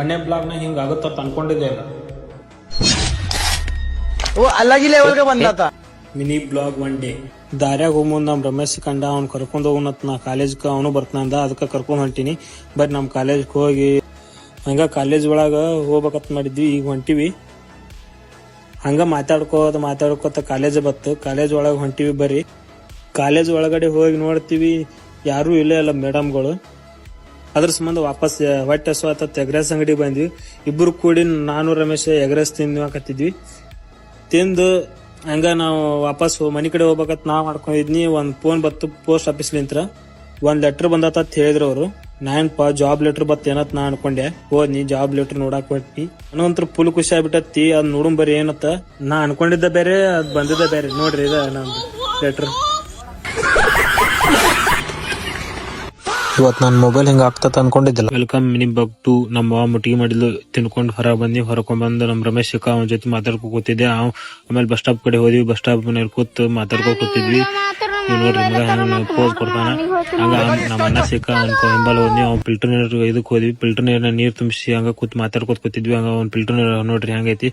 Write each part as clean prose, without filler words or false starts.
ಒಂದೇ ಬ್ಲಾಗ್ನ ಹಿಂಗ ಆಗುತ್ತ ಅನ್ಕೊಂಡಿದ್ದೆ ಇಲ್ಲ. वो अलग ही लेवल का बंदा था. ಮಿನಿ ಬ್ಲಾಗ್ ಒನ್ ಡೇ ದಾರ್ಯಾಗ ಹೋಗ್ಮುಂದ್ ನಮ್ ರಮೇಶ್ ಕಂಡ ಅವ್ನ್ ಕರ್ಕೊಂಡ್ ಹೋಗೋಣತ್ ನಾ ಕಾಲೇಜ್ಗೆ ಅವನು ಬರ್ತಾನಂದ, ಅದಕ್ಕೆ ಕರ್ಕೊಂಡ್ ಹೊಂಟಿನಿ. ಬಟ್ ನಮ್ ಕಾಲೇಜ್ಗೆ ಹೋಗಿ ಹಂಗ ಕಾಲೇಜ್ ಒಳಗ ಹೋಗ್ಬೇಕತ್ ಮಾಡಿದ್ವಿ. ಈಗ ಹೊಂಟಿವಿ ಹಂಗ ಮಾತಾಡ್ಕೋತ ಕಾಲೇಜ್ ಬತ್ತು. ಕಾಲೇಜ್ ಒಳಗ ಹೊಂಟಿವಿ. ಬರ್ರಿ ಕಾಲೇಜ್ ಒಳಗಡೆ ಹೋಗಿ ನೋಡ್ತೀವಿ ಯಾರು ಇಲ್ಲ ಮೇಡಮ್ಗಳು. ಅದ್ರ ಸಂಬಂಧ ವಾಪಸ್ ಹೊಟ್ಟೆ ಹಸುವಾತ ಎಗ್ರೆಸ್ ಅಂಗಡಿ ಬಂದ್ವಿ. ಇಬ್ರು ಕೂಡಿ ನಾನು ರಮೇಶ್ ಎಗ್ರೆಸ್ ತಿನ್ನುವಕತ್ತಿದ್ವಿ. ತಿಂದು ಹಂಗ ನಾವು ವಾಪಸ್ ಮನಿ ಕಡೆ ಹೋಗ್ಬೇಕಂತ ನಾ ಮಾಡ್ಕೊಂಡಿದ್ನಿ. ಒಂದ್ ಫೋನ್ ಬತ್ತು ಪೋಸ್ಟ್ ಆಫೀಸ್ ನಿಂತ್ರ. ಒಂದ್ ಲೆಟರ್ ಬಂದತ್ತ ಹೇಳಿದ್ರು ಅವ್ರು. ನಾನಪ್ಪ ಜಾಬ್ ಲೆಟರ್ ಬತ್ ಏನತ್ ನಾ ಅನ್ಕೊಂಡೆ. ಹೋದ್ನಿ ಜಾಬ್ ಲೆಟರ್ ನೋಡಾಕ್ ಹೊಟ್ಟಿ. ನನಗಂತ್ರ ಫುಲ್ ಖುಷಿ ಆಗ್ಬಿಟ್ಟತಿ. ಅದ್ ನೋಡುನ್ ಬರೀ ಏನತ್ತ ನಾ ಅನ್ಕೊಂಡಿದ್ದ ಬೇರೆ, ಅದ್ ಬಂದಿದ್ದ ಬೇರೆ. ನೋಡ್ರಿ ಇದ ನಮ್ದು ಲೆಟರ್. ಇವತ್ ನನ್ ಮೊಬೈಲ್ ಹಿಂಗ ಆಗ್ತದ ಅನ್ಕೊಂಡಿದ್ದಿಲ್ಲ. Welcome mini blog 2. ನಮ್ಮ ಮಾವ ಮುಟ್ಟಿಗೆ ಮಾಡಿದ್ಲು ತಿನ್ಕೊಂಡು ಹೊರಕೊಂಡ್ ನಮ್ ರಮೇಶ್ ಅವನ ಜೊತೆ ಮಾತಾಡ್ಕೊ ಕೂತಿದ್ದೆ. ಆಮೇಲೆ ಬಸ್ ಸ್ಟಾಪ್ ಕಡೆ ಹೋದ್ವಿ. ಬಸ್ ಸ್ಟಾಪ್ ನಲ್ಲಿ ಕೂತ್ ಮಾತಾಡ್ಕೊ ಕೂತಿದ್ವಿ. ನೀವು ನೋಡ್ರಿ ಮಗ ಪೋಸ್ ಕೊಡ್ತಾನ. ಹಂಗ ನಮ್ಮ ಅಣ್ಣ ಸಿಕ್ಕ ಹಿಂಬಲ್ ಹೋದ್ವಿ. ಅವ್ನ್ ಫಿಲ್ಟರ್ ನೀರ್ ಇದಕ್ ಹೋದ್ವಿ. ಫಿಲ್ಟರ್ ನೀರ್ನ ನೀರ್ ತುಂಬಿಸಿ ಹಂಗ ಕೂತ್ ಮಾತಾಡ್ಕೊತ ಕೂತಿದ್ವಿ. ಹಂಗ ಅವ್ನ್ ಫಿಲ್ಟರ್ ನೀರ್ ನೋಡ್ರಿ ಹೆಂಗೈತಿ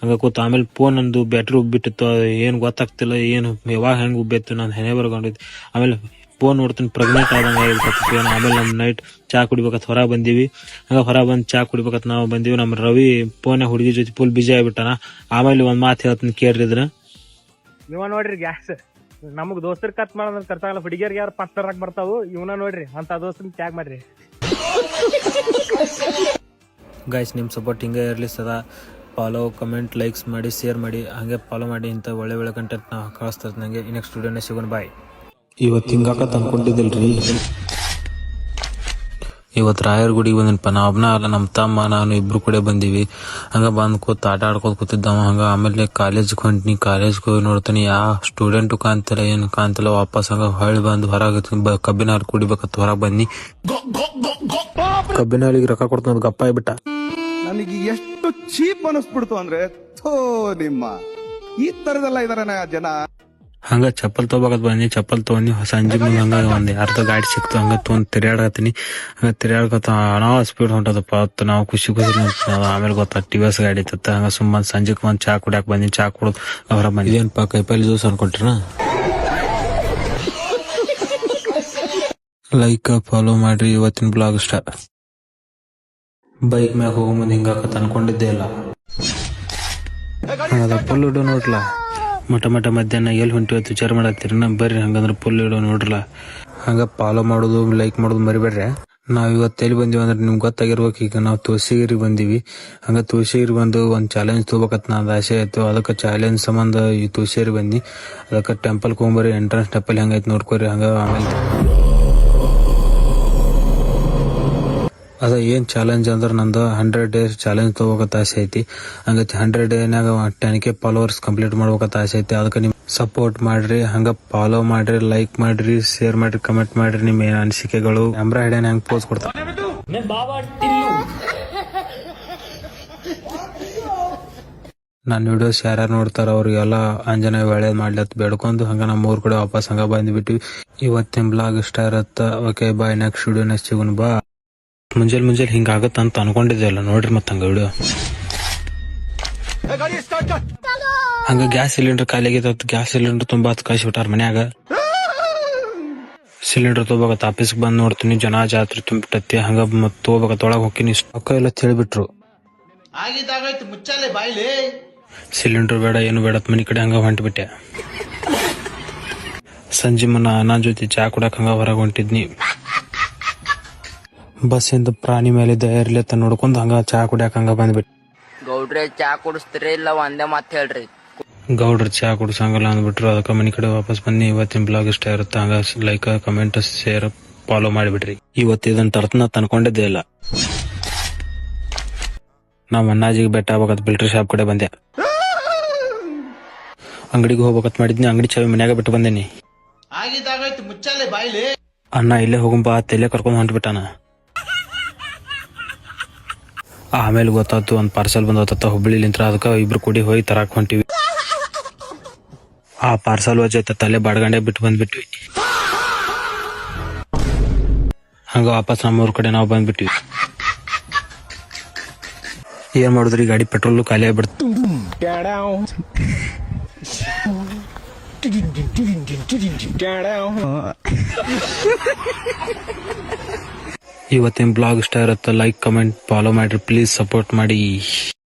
ಹಂಗ ಕೂತ್. ಆಮೇಲೆ ಫೋನ್ ನಂದು ಬ್ಯಾಟ್ರಿ ಉಬ್ಬಿಟ್ಟಿತ್ತು. ಏನ್ ಗೊತ್ತಾಗ್ತಿಲ್ಲ, ಏನು ಯಾವಾಗ ಹೆಂಗ್ ಉಬ್ಬಿತ್ತು ನಾನು ಹೆಣೆ ಬರ್ಕೊಂಡಿದ್ದೆ. ಆಮೇಲೆ ಫೋನ್ ನೋಡ್ತೀನಿ ಪ್ರೆಗ್ನೆಂಟ್ ಆದಂಗ ಆಗಿರ್ತೈತಿ. ಆಮೇಲೆ ನಮ್ ನೈಟ್ ಚಾ ಕುಡಿಬೇಕತ್ ಹೊರ ಬಂದಿವಿ. ಹಂಗ ಹೊರ ಬಂದ್ ಚಾ ಕುಡಿಬೇಕತ್ ನಾವು ಬಂದಿವಿ. ನಮ್ ರವಿ ಫೋನ್ ಹುಡುಗಿ ಜೊತೆ ಫುಲ್ ಬಿಜಿ ಆಗ್ಬಿಟ್ಟಾನ. ಆಮೇಲೆ ಒಂದ್ ಮಾತು ಹೇಳ್ತೀನಿ ಕೇಳ್ರಿದ್ರ. ಇವ ನೋಡ್ರಿ ಗ್ಯಾಸ್ ನಮಗ್ ದೋಸ್ತರ್ ಕತ್ ಮಾಡೋದ್ ಕರ್ತಾಗಲ್ಲ. ಹುಡುಗಿಯರ್ಗೆ ಯಾರು ಪತ್ತರಾಕ್ ಬರ್ತಾವು. ಇವನ ನೋಡ್ರಿ ಅಂತ ದೋಸ್ತನ್ ಟ್ಯಾಗ್ ಮಾಡ್ರಿ. ಗೈಸ್ ನಿಮ್ ಸಪೋರ್ಟ್ ಹಿಂಗೆ ಇರ್ಲಿ ಸದಾ. ಫಾಲೋ, ಕಮೆಂಟ್, ಲೈಕ್ಸ್ ಮಾಡಿ, ಶೇರ್ ಮಾಡಿ. ಹಂಗೆ ಫಾಲೋ ಮಾಡಿ. ಇಂಥ ಒಳ್ಳೆ ಕಂಟೆಂಟ್ ನಾ ಕಳಿಸ್ತಾರೆ ನಂಗೆ. ನೆಕ್ಸ್ಟ್ ವಿಡಿಯೋನ ಸಿಗೋಣ. ಬಾಯ್. ಇವತ್ತು ಹಿಂಗಾಕತ್ ಅನ್ಕೊಂಡಿದ್ದಿಲ್ರಿ. ಇವತ್ತು ರಾಯರ್ ಗುಡಿಗೆ ಬಂದನಪ್ಪ. ನಾ ಒಬ್ನ ಅಲ್ಲ, ನಮ್ಮ ತಮ್ಮ ನಾನು ಇಬ್ರು ಕೂಡ ಬಂದಿವಿ. ಹಂಗ ಬಂದ್ ಕೂತ್ ಆಟ ಆಡ್ಕೋತ ಕೂತಿದ್ದವ. ಹಂಗ ಆಮೇಲೆ ಕಾಲೇಜ್ಗೆ ಹೊಂಟಿನಿ. ಕಾಲೇಜ್ಗೆ ಹೋಗಿ ನೋಡ್ತೀನಿ ಯಾವ ಸ್ಟೂಡೆಂಟು ಕಾಣ್ತಿಲ್ಲ, ಏನು ಕಾಣ್ತಿಲ್ಲ. ವಾಪಸ್ ಹಂಗ ಹೊಳ್ಳಿ ಬಂದು ಹೊರಗೆ ಕಬ್ಬಿನ ಹಾಲು ಕುಡಿಬೇಕತ್ ಹೊರಗೆ ಬನ್ನಿ. ಕಬ್ಬಿನ ಹಾಲಿಗೆ ರೊಕ್ಕ ಕೊಡ್ತಾನ ಗಪ್ಪ ಆಗ್ಬಿಟ್ಟ. ನನಗೆ ಎಷ್ಟು ಚೀಪ್ ಅನಿಸ್ಬಿಡ್ತು ಅಂದ್ರೆ, ಥೋ ನಿಮ್ಮ ಈ ತರದೆಲ್ಲ ಇದಾರೆ ಜನ. ಹಂಗ ಚಪ್ಪಲ್ ತಗೋಬೇಕತ್ ಬನ್ನಿ. ಚಪ್ಪಲ್ ತಗೊಂಡಿ ಸಂಜೆ ಮುಂದೆ ಹಂಗ ಒಂದ್ ಯಾರ್ದ ಗಾಡಿ ಸಿಕ್ತು. ಹಂಗ ತೊಗೊಂಡ್ ತಿರ್ಯಾಡಕತ್ತೀನಿ. ಹಂಗ ತಿರ್ಯಾಡ್ಕತ್ತ ಹಣ ಸ್ಪೀಡ್ ಹೊಂಟದಪ್ಪ. ನಾವು ಖುಷಿ ಆಮೇಲೆ ಗೊತ್ತ ಟಿವಿಎಸ್ ಗಾಡಿ ಇತ್ತ. ಹಂಗ ಸುಮ್ಮ ಸಂಜೆಕ್ ಒಂದ್ ಚಾ ಕುಡಿಯಾಕ ಬಂದಿ. ಚಾ ಕುಡಿದ್ ಹೊರ ಬಂದಿ. ಏನಪ್ಪ ಕೈಪಲ್ಲಿ ಜ್ಯೂಸ್ ಅನ್ಕೊಂಡ್ರ. ಲೈಕ್ ಫಾಲೋ ಮಾಡ್ರಿ. ಇವತ್ತಿನ ಬ್ಲಾಗ್ ಇಷ್ಟ. ಬೈಕ್ ಮ್ಯಾಗ ಹೋಗೋ ಮುಂದೆ ಹಿಂಗಾಕತ್ ಅನ್ಕೊಂಡಿದ್ದೆ ಇಲ್ಲ. ಅದ ಫುಲ್ ಇಡೋ ನೋಡ್ಲಾ. ಮಠ ಮಧ್ಯಾಹ್ನ ಎಲ್ಲಿ ಹೊಂಟಿವತ್ತು ವಿಚಾರ ಮಾಡತ್ತೀರಿ. ಬರ್ರಿ ಹಂಗಂದ್ರೆ ಫುಲ್ ಇಡೋ ನೋಡ್ರಲ್ಲ. ಹಂಗ ಫಾಲೋ ಮಾಡೋದು, ಲೈಕ್ ಮಾಡೋದು ಮರಿಬೇಡ್ರಿ. ನಾವ್ ಇವತ್ತು ಎಲ್ಲಿ ಬಂದಿವಿ ಅಂದ್ರೆ ನಿಮ್ಗೆ ಗೊತ್ತಾಗಿರ್ಬೇಕು. ಈಗ ನಾವು ತುಳಸಿಗಿರಿಗೆ ಬಂದಿವಿ. ಹಂಗ ತುಳಸಿಗಿರಿ ಬಂದು ಒಂದ್ ಚಾಲೆಂಜ್ ತಗೋಬೇಕತ್ ನಂದು ಆಸೆ ಆಯ್ತು. ಅದಕ್ಕೆ ಚಾಲೆಂಜ್ ಸಂಬಂಧ ಈ ತುಳಸಿಗಿರಿ ಬಂದಿ. ಅದಕ್ಕೆ ಟೆಂಪಲ್ ಹೋಗ್ಬರಿ. ಎಂಟ್ರೆನ್ಸ್ ಟೆಂಪಲ್ ಹೆಂಗೈತಿ ನೋಡ್ಕೊರಿ. ಹಂಗ ಆಮೇಲೆ ಅದ ಏನ್ ಚಾಲೆಂಜ್ ಅಂದ್ರೆ ನಂದು 100 days ಚಾಲೆಂಜ್ ತಗೋಬೇಕಂತ ಆಸೆ ಐತಿ. ಹಂಗೈತಿ 100 days 10K ಫಾಲೋವರ್ಸ್ ಕಂಪ್ಲೀಟ್ ಮಾಡ್ಬೇಕಂತ ಆಸೆ ಐತಿ. ಅದಕ್ಕೆ ನಿಮ್ ಸಪೋರ್ಟ್ ಮಾಡ್ರಿ. ಹಂಗ ಫಾಲೋ ಮಾಡ್ರಿ, ಲೈಕ್ ಮಾಡ್ರಿ, ಶೇರ್ ಮಾಡ್ರಿ, ಕಮೆಂಟ್ ಮಾಡ್ರಿ. ನಿಮ್ ಏನ್ ಅನಿಸಿಕೆಗಳು. ಕ್ಯಾಮ್ರಾ ಹಿಡಿಯನ್ ಹೆಂಗ್ ಪೋಸ್ ಕೊಡ್ತಾರೆ. ನನ್ನ ವಿಡಿಯೋಸ್ ಯಾರು ನೋಡ್ತಾರ ಅವ್ರಿಗೆಲ್ಲ ಆಂಜನೇಯ ಒಳ್ಳೇದ್ ಮಾಡ್ಲತ್ ಬೇಡ್ಕೊಂಡು ಹಂಗ ನಮ್ಮ ಊರ್ ಕಡೆ ವಾಪಸ್ ಹಂಗ ಬಂದ್ಬಿಟ್ವಿ. ಇವತ್ತಿನ ಬ್ಲಾಗ್ ಇಷ್ಟ ಇರತ್ತ. Okay bye. ನೆಕ್ಸ್ಟ್ ವಿಡಿಯೋನ ಸಿಗೋಣ. ಬಾ. ಮುಂಜಾನೆ ಹಿಂಗ ಆಗತ್ತ ಅಂತ ಅನ್ಕೊಂಡಿದ್ದೆ ಅಲ್ಲ. ನೋಡ್ರಿ ಮತ್ತ ಹಂಗ ವಿಡಿಯೋ. ಹಂಗ ಗ್ಯಾಸ್ ಸಿಲಿಂಡರ್ ಖಾಲಿ ಆಗೈತ. ಗ್ಯಾಸ್ ಸಿಲಿಂಡರ್ ತುಂಬಾ ಕಳ್ಸಿ ಬಿಟ್ಟಾರ ಮನ್ಯಾಗ. ಸಿಲಿಂಡರ್ ತಗೋಬೇಕತ್ತ ಆಫೀಸ್ಗೆ ಬಂದ್ ನೋಡ್ತೀನಿ ಜನ ಜಾತ್ರೆ ತುಂಬಿಟ್ಟತಿ. ಹಂಗ ಮತ್ ತಗೋಬೇಕತ್ತ ಒಳಗ್ ಹೋಗ್ತೀನಿ. ಅಕ್ಕ ಎಲ್ಲ ತಿಳಿಬಿಟ್ರು. ಸಿಲಿಂಡರ್ ಬೇಡ ಏನು ಬೇಡ ಮನಿ ಕಡೆ ಹಂಗ ಹೊಂಟ್ಬಿಟ್ಟೆ. ಸಂಜೆ ನನ್ನ ಜೊತೆ ಚಾ ಕುಡಕ್ ಹಂಗ ಹೊರಗೆ ಹೊಂಟಿದ್ನಿ. ಬಸ್ ಇಂದ ಪ್ರಾಣಿ ಮೇಲೆ ಇರ್ಲಿತ್ತ ನೋಡ್ಕೊಂಡ್ ಹಂಗ ಚಾ ಕುಡಿಯಾಕ ಹಂಗ ಬಂದ್ಬಿಟ್ಟು. ಗೌಡ್ರೆ ಚಾ ಕುಡಿಸ್ತೀರಿ ಇಲ್ಲ ಒಂದೇ ಮಾತ್ ಹೇಳ್ರಿ. ಗೌಡ್ರ ಚಾ ಕುಡ್ಸಂಗಲ್ಲ ಅಂದ್ಬಿಟ್ರು. ಅದಕ್ಕೆ ಮನಿ ಕಡೆ ವಾಪಸ್ ಬನ್ನಿ. ಇವತ್ತಿನ ಬ್ಲಾಗ್ ಇಷ್ಟ ಇರುತ್ತೆ. ಹಂಗ ಲೈಕ್, ಕಮೆಂಟ್, ಶೇರ್, ಫಾಲೋ ಮಾಡಿಬಿಡ್ರಿ. ಇವತ್ತು ಇದನ್ನ ತರ್ತನ ತಂದ್ಕೊಂಡಿದ್ದೆ ಇಲ್ಲ. ನಾವ್ ಅಣ್ಣಾಜಿಗೆ ಬೆಟ್ಟ ಆಗ್ಬೇಕತ್ ಬಿಲ್ಟ್ರಿ ಶಾಪ್ ಕಡೆ ಬಂದೆ. ಅಂಗಡಿಗೆ ಹೋಗ್ಬೇಕತ್ ಮಾಡಿದ್ನಿ. ಅಂಗಡಿ ಚಾವಿ ಮನ್ಯಾಗ ಬಿಟ್ಟು ಬಂದೇನಿ. ಅಣ್ಣ ಇಲ್ಲೇ ಹೋಗುಂಬ ತಲೆ ಕರ್ಕೊಂಡ್ ಹೊಂಟ್ಬಿಟ್ಟಾನ. ಆಮೇಲೆ ಗೊತ್ತಾಯ್ತು ಒಂದ್ ಪಾರ್ಸಲ್ ಬಂದತ್ತ ಹುಬ್ಳಿಲಿಂತ್ರ. ಅದಕ್ಕ ಇಬ್ರು ಕೂಡಿ ಹೋಗಿ ತರಾಕ್ ಹೊಂಟಿವಿ. ಆ ಪಾರ್ಸಲ್ ವಜೈತ ತಲೆ ಬಾಡ್ಗಂಡೆ ಬಿಟ್ಟು ಬಂದ್ಬಿಟ್ವಿ. ಹಂಗ ವಾಪಸ್ ನಮ್ಮೂರ್ ಕಡೆ ನಾವು ಬಂದ್ಬಿಟ್ವಿ. ಏನ್ ಮಾಡುದ್ರಿ ಗಾಡಿ ಪೆಟ್ರೋಲ್ ಖಾಲಿ ಆಗ್ಬಿಡ್ತು. ಇವತ್ತಿನ ಬ್ಲಾಗ್ ಇಷ್ಟ ಇರುತ್ತೆ, ಲೈಕ್ ಕಮೆಂಟ್ ಫಾಲೋ ಮಾಡ್ರಿ, ಪ್ಲೀಸ್ ಸಪೋರ್ಟ್ ಮಾಡಿ.